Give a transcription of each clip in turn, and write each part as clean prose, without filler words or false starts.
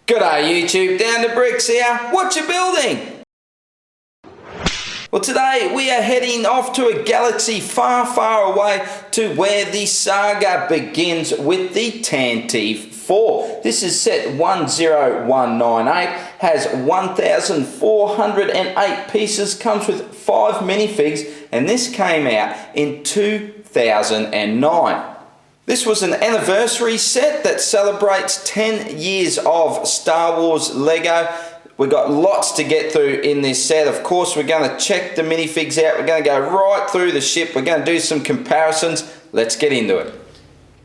G'day YouTube, DownUnder Bricks here. What you building? Well, today we are heading off to a galaxy far, far away to where the saga begins with the Tantive IV. This is set 10198, has 1,408 pieces, comes with 5 minifigs, and this came out in 2009. This was an anniversary set that celebrates 10 years of Star Wars Lego. We've got lots to get through in this set. Of course, we're going to check the minifigs out. We're going to go right through the ship. We're going to do some comparisons. Let's get into it.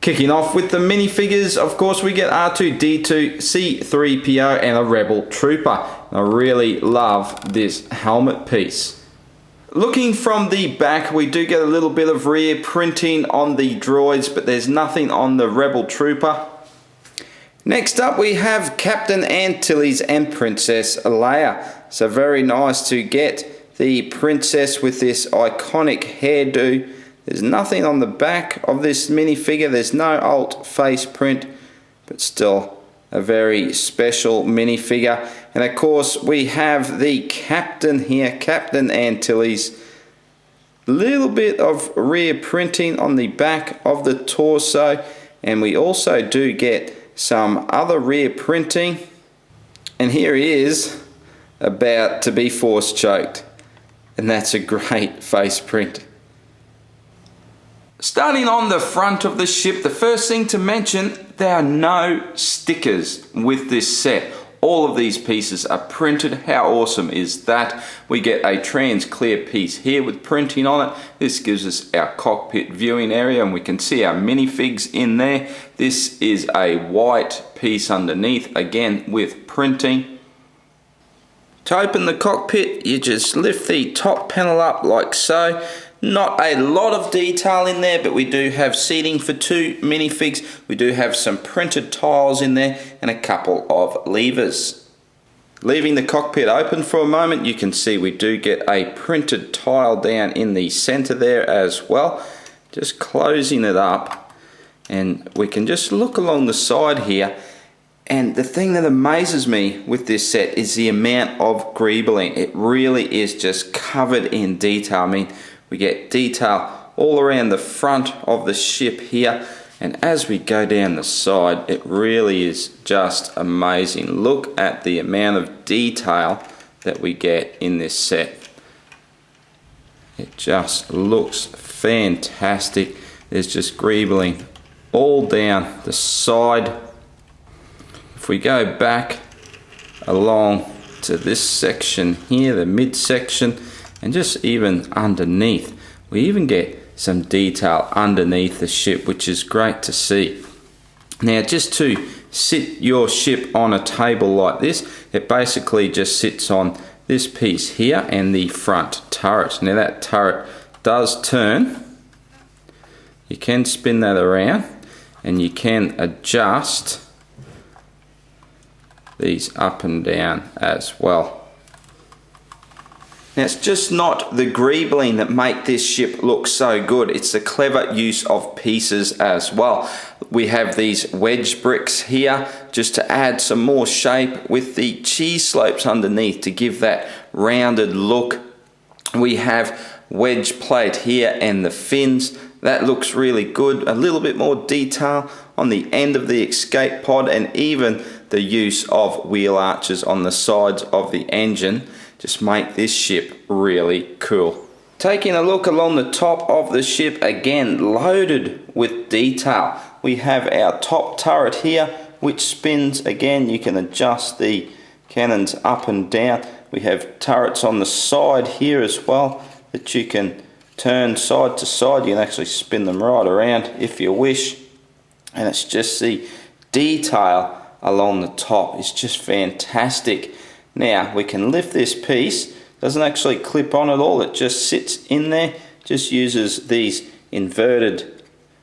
Kicking off with the minifigures, of course, we get R2-D2, C-3PO, and a Rebel Trooper. I really love this helmet piece. Looking from the back, we do get a little bit of rear printing on the droids, but there's nothing on the Rebel Trooper. Next up, we have Captain Antilles and Princess Leia. So very nice to get the princess with this iconic hairdo. There's nothing on the back of this minifigure. There's no alt face print, but still a very special minifigure. And of course we have the captain here, Captain Antilles. Little bit of rear printing on the back of the torso, and we also do get some other rear printing. And here he is about to be force choked, and that's a great face print. Starting on the front of the ship, the first thing to mention, there are no stickers with this set. All of these pieces are printed. How awesome is that? We get a trans clear piece here with printing on it. This gives us our cockpit viewing area, and we can see our minifigs in there. This is a white piece underneath, again with printing. To open the cockpit, you just lift the top panel up like so. Not a lot of detail in there, but we do have seating for 2 minifigs. We do have some printed tiles in there and a couple of levers. Leaving the cockpit open for a moment, you can see we do get a printed tile down in the center there as well. Just closing it up, and we can just look along the side here. And the thing that amazes me with this set is the amount of greebling. It really is just covered in detail. I mean, we get detail all around the front of the ship here, and as we go down the side, it really is just amazing. Look at the amount of detail that we get in this set. It just looks fantastic. There's just greebling all down the side. If we go back along to this section here, the midsection, and just even underneath, we even get some detail underneath the ship, which is great to see. Now, just to sit your ship on a table like this, it basically just sits on this piece here and the front turret. Now that turret does turn. You can spin that around, and you can adjust these up and down as well. Now, it's just not the greebling that make this ship look so good, it's the clever use of pieces as well. We have these wedge bricks here just to add some more shape, with the cheese slopes underneath to give that rounded look. We have wedge plate here and the fins. That looks really good. A little bit more detail on the end of the escape pod, and even the use of wheel arches on the sides of the engine just make this ship really cool. Taking a look along the top of the ship, again loaded with detail. We have our top turret here, which spins. Again, you can adjust the cannons up and down. We have turrets on the side here as well that you can turn side to side. You can actually spin them right around if you wish, and it's just the detail along the top is just fantastic. Now we can lift this piece. Doesn't actually clip on at all, it just sits in there. Just uses these inverted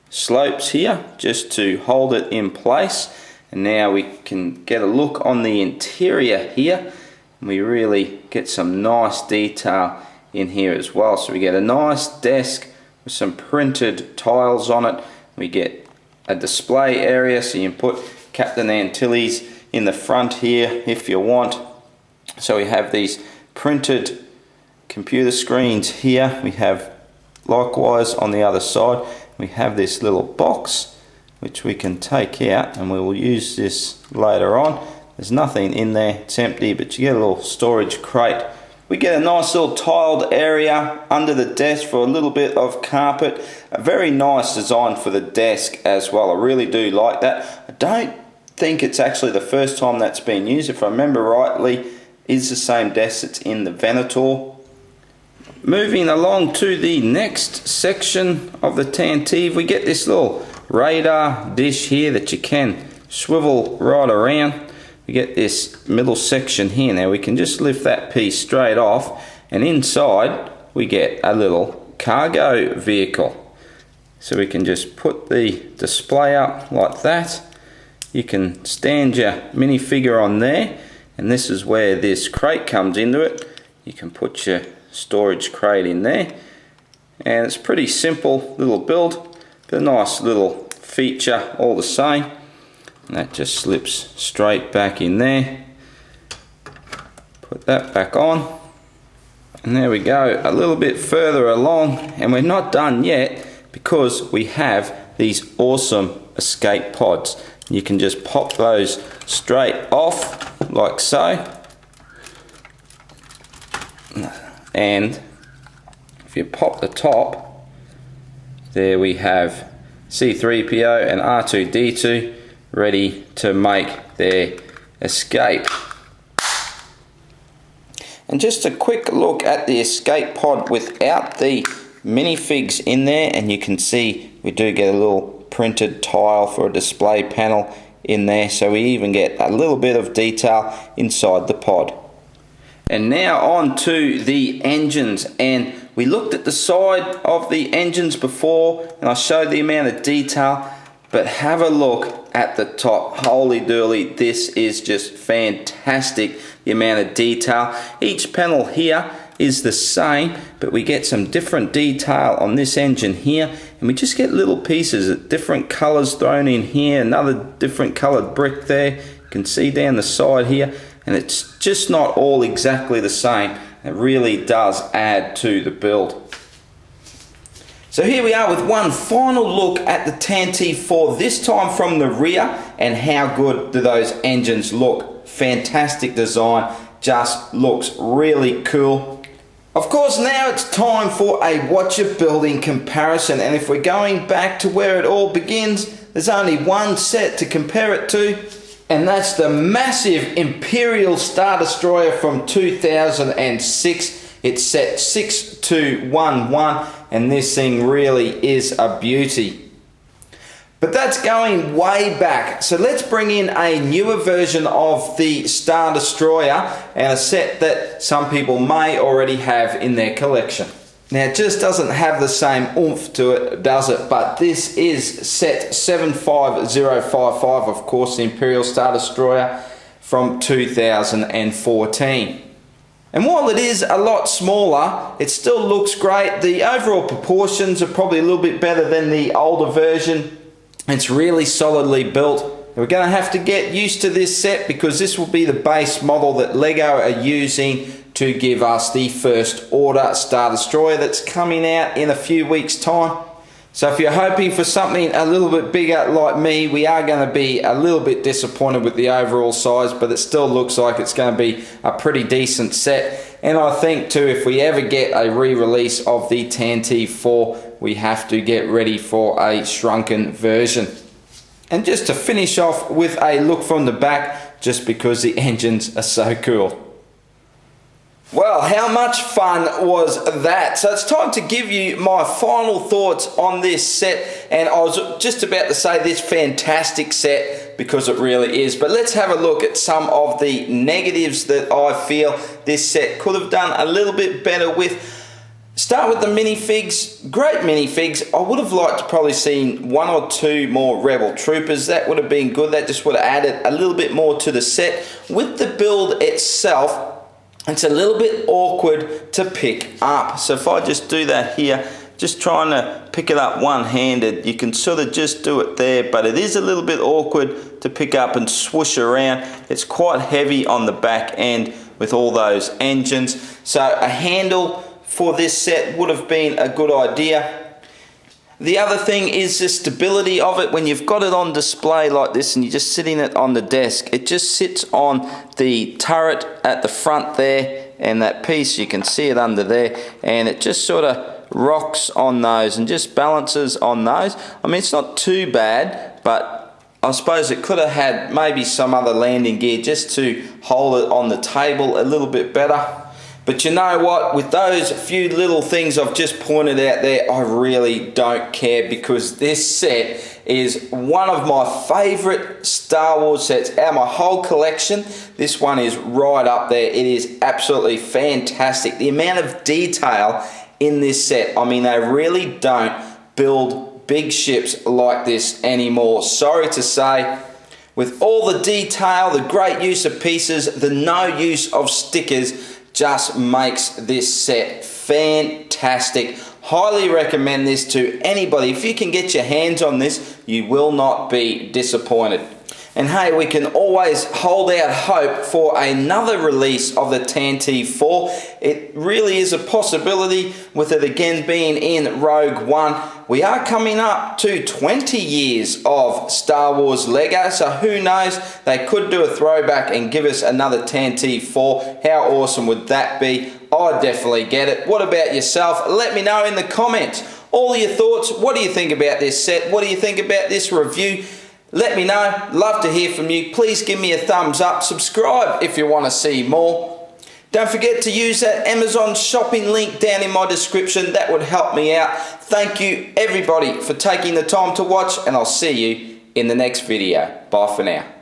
slopes here just to hold it in place. And now we can get a look on the interior here, and we really get some nice detail in here as well. So we get a nice desk with some printed tiles on it. We get a display area, so you can put Captain Antilles in the front here if you want. So we have these printed computer screens here. We have likewise on the other side. We have this little box which we can take out, and we will use this later on. There's nothing in there, it's empty, but you get a little storage crate. We get a nice little tiled area under the desk for a little bit of carpet. A very nice design for the desk as well. I really do like that. I don't think it's actually the first time that's been used. If I remember rightly, is the same desk that's in the Venator. Moving along to the next section of the Tantive, we get this little radar dish here that you can swivel right around. We get this middle section here. Now we can just lift that piece straight off, and inside we get a little cargo vehicle. So we can just put the display up like that. You can stand your minifigure on there, and this is where this crate comes into it. You can put your storage crate in there, and it's pretty simple little build, but a nice little feature all the same. And that just slips straight back in there. Put that back on, and there we go, a little bit further along, and we're not done yet because we have these awesome escape pods. You can just pop those straight off like so, and if you pop the top, there we have C3PO and R2D2 ready to make their escape. And just a quick look at the escape pod without the minifigs in there, and you can see we do get a little printed tile for a display panel in there, so we even get a little bit of detail inside the pod. And now on to the engines, and we looked at the side of the engines before and I showed the amount of detail, but have a look at the top. Holy dooly, this is just fantastic, the amount of detail. Each panel here is the same, but we get some different detail on this engine here, and we just get little pieces of different colors thrown in here, another different colored brick there, you can see down the side here, and it's just not all exactly the same. It really does add to the build. So here we are with one final look at the Tantive IV, this time from the rear, and how good do those engines look. Fantastic design, just looks really cool. Of course, now it's time for a watch your building comparison, and if we're going back to where it all begins, there's only one set to compare it to, and that's the massive Imperial Star Destroyer from 2006. It's set 6211, and this thing really is a beauty. But that's going way back, so let's bring in a newer version of the Star Destroyer, and a set that some people may already have in their collection. Now, it just doesn't have the same oomph to it, does it? But this is set 75055, of course, the Imperial Star Destroyer from 2014. And while it is a lot smaller, it still looks great. The overall proportions are probably a little bit better than the older version. It's really solidly built. We're going to have to get used to this set because this will be the base model that LEGO are using to give us the first order Star Destroyer that's coming out in a few weeks' time. So if you're hoping for something a little bit bigger like me, we are going to be a little bit disappointed with the overall size, but it still looks like it's going to be a pretty decent set. And I think too, if we ever get a re-release of the Tantive IV, we have to get ready for a shrunken version. And just to finish off with a look from the back, just because the engines are so cool. Well, how much fun was that? So it's time to give you my final thoughts on this set, and I was just about to say this fantastic set because it really is, but let's have a look at some of the negatives that I feel this set could have done a little bit better with. Start with the minifigs. Great minifigs. I would have liked to probably seen one or two more Rebel Troopers. That would have been good. That just would have added a little bit more to the set. With the build itself, it's a little bit awkward to pick up. So if I just do that here, just trying to pick it up one-handed. You can sort of just do it there, but it is a little bit awkward to pick up and swoosh around. It's quite heavy on the back end with all those engines. So a handle for this set would have been a good idea. The other thing is the stability of it. When you've got it on display like this and you're just sitting it on the desk, it just sits on the turret at the front there, and that piece, you can see it under there, and it just sort of rocks on those and just balances on those. I mean, it's not too bad, but I suppose it could have had maybe some other landing gear just to hold it on the table a little bit better. But you know what, with those few little things I've just pointed out there, I really don't care, because this set is one of my favourite Star Wars sets out of my whole collection. This one is right up there. It is absolutely fantastic. The amount of detail in this set, I mean, they really don't build big ships like this anymore. Sorry to say. With all the detail, the great use of pieces, the no use of stickers, just makes this set fantastic. Highly recommend this to anybody. If you can get your hands on this, you will not be disappointed. And hey, we can always hold out hope for another release of the Tantive IV. It really is a possibility with it again being in Rogue One. We are coming up to 20 years of Star Wars Lego, so who knows, they could do a throwback and give us another Tantive IV. How awesome would that be? I'd definitely get it. What about yourself? Let me know in the comments. All your thoughts. What do you think about this set? What do you think about this review? Let me know. Love to hear from you. Please give me a thumbs up. Subscribe if you want to see more. Don't forget to use that Amazon shopping link down in my description. That would help me out. Thank you everybody for taking the time to watch, and I'll see you in the next video. Bye for now.